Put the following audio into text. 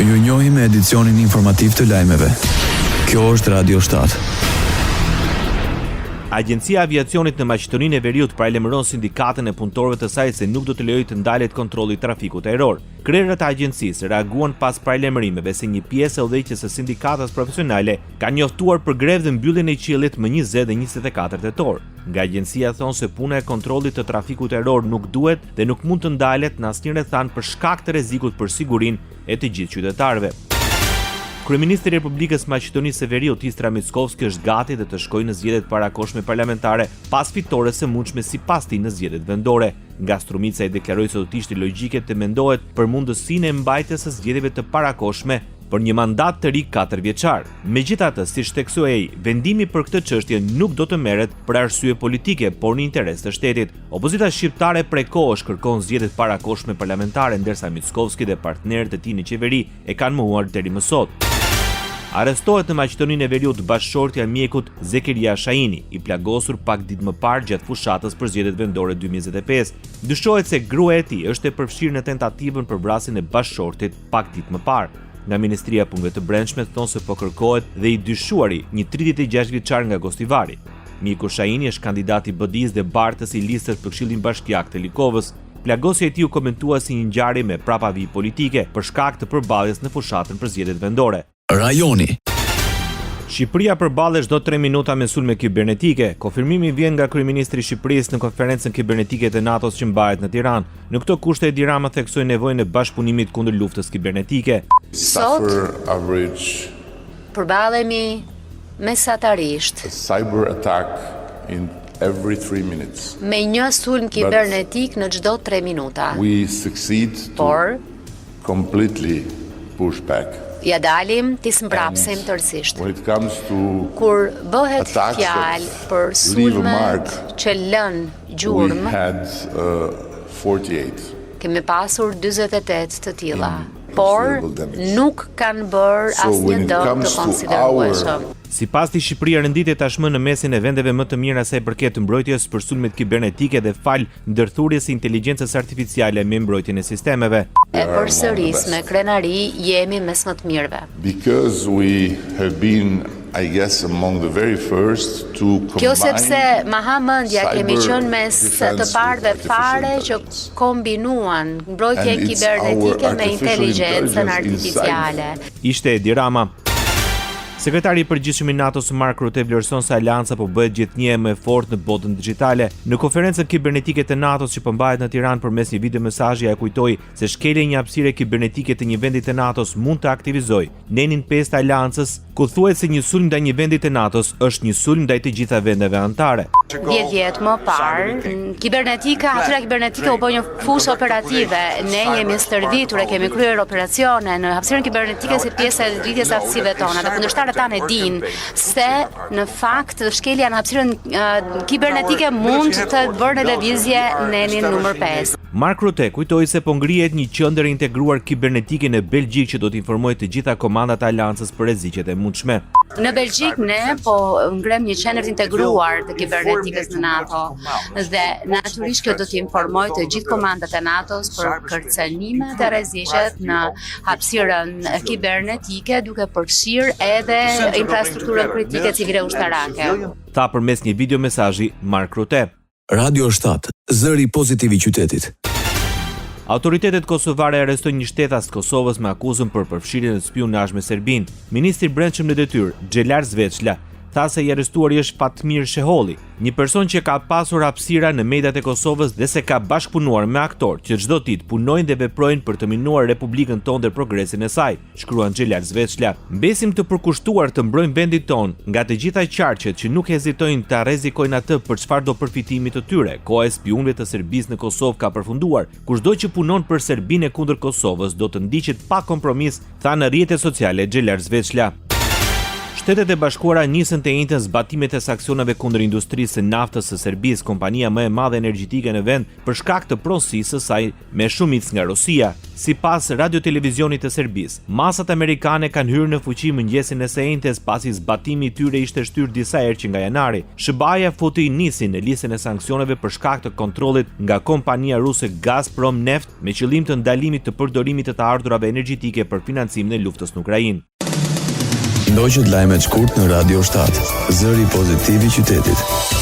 Ju njohim me edicionin informativ të lajmeve. Kjo është Radio 7. Agjencia e Aviacionit në Maqedoninë e Veriut paralajmëron sindikatën e punëtorëve të saj se nuk do të lejojë të ndalet kontrolli i trafikut ajror. Krerët e agjencisë reaguan pas paralajmërimeve se një pjesë e udhëheqjes së sindikatës profesionale ka njoftuar për grevë dhe mbylljen e qiellit më 20 dhe 24 tetor. Nga agjencia thonë se puna e kontrollit të trafikut ajror nuk duhet dhe nuk mund të ndalet në asnjë rrethant për shkak të rrezikut për sigurinë e të gjithë qytetarëve. Kryeministri i Republikës Maqedonisë së Veriut Istra Mickovski është gati dhe të shkojë në zgjedhjet parakoshme parlamentare pas fitores së mundshme sipas tij në zgjedhjet vendore. Nga Strumica i deklaroi se do të ishte logjike të mendohet për mundësinë e mbajtjes së zgjedhjeve të parakoshme për një mandat të ri 4 vjeçar. Megjithatë, siç theksoi ai, vendimi për këtë çështje nuk do të merret për arsye politike, por në interes të shtetit. Opozita shqiptare prej kohësh kërkon zgjedhjet parakoshme parlamentare, ndërsa Mickovski dhe partnerët e tij në qeveri e kanë mohuar deri më sot. Arrestohet në Maqedoninë e Veriut bashkëshortja e mjekut Zekeria Shaini, i plagosur pak ditë më parë gjatë fushatës për zgjedhjet vendore 2025. Dyshohet se gruaja e tij është e përfshirë në tentativën për vrasjen e bashkëshortit pak ditë më parë. Nga Ministria e Punëve të Brendshme thonë se po kërkohet dhe i dyshuari, një 36 vjeçar nga Gostivari. Mjeku Shaini është kandidat i BD-s dhe bartës i listës për Këshillin Bashkiak të Likovës. Plagosja e tij u komentua si një ngjarje me prapavi politike për shkak të përballjes në fushatën për zgjedhjet vendore. Rajoni. Shqipëria përballet çdo 3 minuta me sulme kibernetike. Konfirmimi vjen nga kryeministri i Shqipërisë në konferencën kibernetike të NATO-s që mbahet në Tiranë. Në këtë kushte Edi Rama theksoi nevojën e bashkëpunimit kundër luftës kibernetike. Sot përballemi mesatarisht cyber attack in every 3 minutes. Me një sulm kibernetik në çdo 3 minuta. We succeed to completely push back. Ja dalim t'i mbrapsejmë tërësisht. When it comes to kur bëhet fjalë për sulmet që lën gjurmë, we had 48. Kemi pasur 48 të tilla, por nuk kanë bërë asnjë dëm të konsiderueshëm. Sipas tij, Shqipëria renditet tashmë në mesin e vendeve më të mira sa i përket mbrojtjes për sulmet kibernetike dhe fal ndërthurjes së inteligjencës artificiale me mbrojtjen e sistemeve. E përsëris me krenari jemi mes më të mirëve. Because we have been, I guess, among the very first to combine. Kjo sepse mahamendja kemi qenë mes të parëve fare që kombinuan mbrojtjen kibernetike me inteligjencën artificiale. Ishte Edi Rama. Sekretari i përgjithshëm i NATO-s Mark Rutte vlerëson se alianca po bëhet gjithnjë më e fortë në botën digjitale. Në konferencën kibernetike të NATO-s që po mbahet në Tiranë përmes një videomesazhi, ai kujtoi se shkelja e një hapësire kibernetike të një vendi të NATO-s mund të aktivizojë nenin 5 të aleancës, ku thuhet se një sulm ndaj një vendi të NATO-s është një sulm ndaj të gjitha vendeve anëtare. 10 vjet më parë, hapësira kibernetike u bë një fushë operative. Ne jemi stërvitur e kemi kryer operacione në hapësirën kibernetike si pjesë e rritjes së aftësive tona. Dhe kundërshtarët tanë e dinë se në fakt shkelja në hapësirën kibernetike mund të bërë në lëvizje nenin numër 5. Mark Rutte kujtoi se po ngrihet një qendër integruar kibernetike në Belgjik që do të informojë të gjitha komandat e aleancës për rreziqet e mundshme. Në Belgjik ne po ngrem një qendër integruar të kibernetikës në NATO dhe natyrisht kjo do të informojë të gjithë komandat e NATO-s për kërcënimet e rreziqet në hapësirën kibernetike, duke përfshirë edhe infrastrukturën kritike civile ushtarake. Tha përmes një videomesazhi Mark Rutte. Radio 7, zëri pozitiv i qytetit. Autoritetet kosovare arrestojnë një shtetas të Kosovës me akuzën për përfshirjen në spionazh me Serbinë. Ministri i Brendshëm në detyrë, Xhelar Zveçla, tha se i arrestuari është Fatmir Sheholli, një person që ka pasur hapësira në mediat e Kosovës dhe se ka bashkëpunuar me aktorë që çdo ditë punojnë dhe veprojnë për të minuar Republikën tonë dhe progresin e saj, shkruan Xhelar Zveçla. Mbesim të përkushtuar të mbrojnë vendin tonë nga të gjitha qarqet që nuk hezitojnë ta rrezikojnë atë për çfarëdo përfitimi të tyre. Koha e spionëve të Serbisë në Kosovë ka përfunduar. Kushdo që punon për Serbinë e kundër Kosovës do të ndiqet pa kompromis, tha në rrjetet sociale Xhelar Zveçla. Shtetet e Bashkuara nisën të njëjtën zbatimet e sanksioneve kundër industrisë së naftës së Serbisë, kompania më e madhe energjetike në vend, për shkak të pronësisë së saj me shumicë nga Rusia. Sipas radio-televizionit të Serbisë, masat amerikane kanë hyrë në fuqi mëngjesin e së njëjtës pasi zbatimi i tyre ishte shtyrë disa herë që nga janari. SBA-ja futi nisin në listën e sanksioneve për shkak të kontrollit nga kompania ruse Gazprom Neft me qëllim të ndalimit të përdorimit të ardhurave energjetike për financimin e luftës në Ukrainë. Ndoqët lajmet shkurt në Radio 7, zëri pozitiv i qytetit.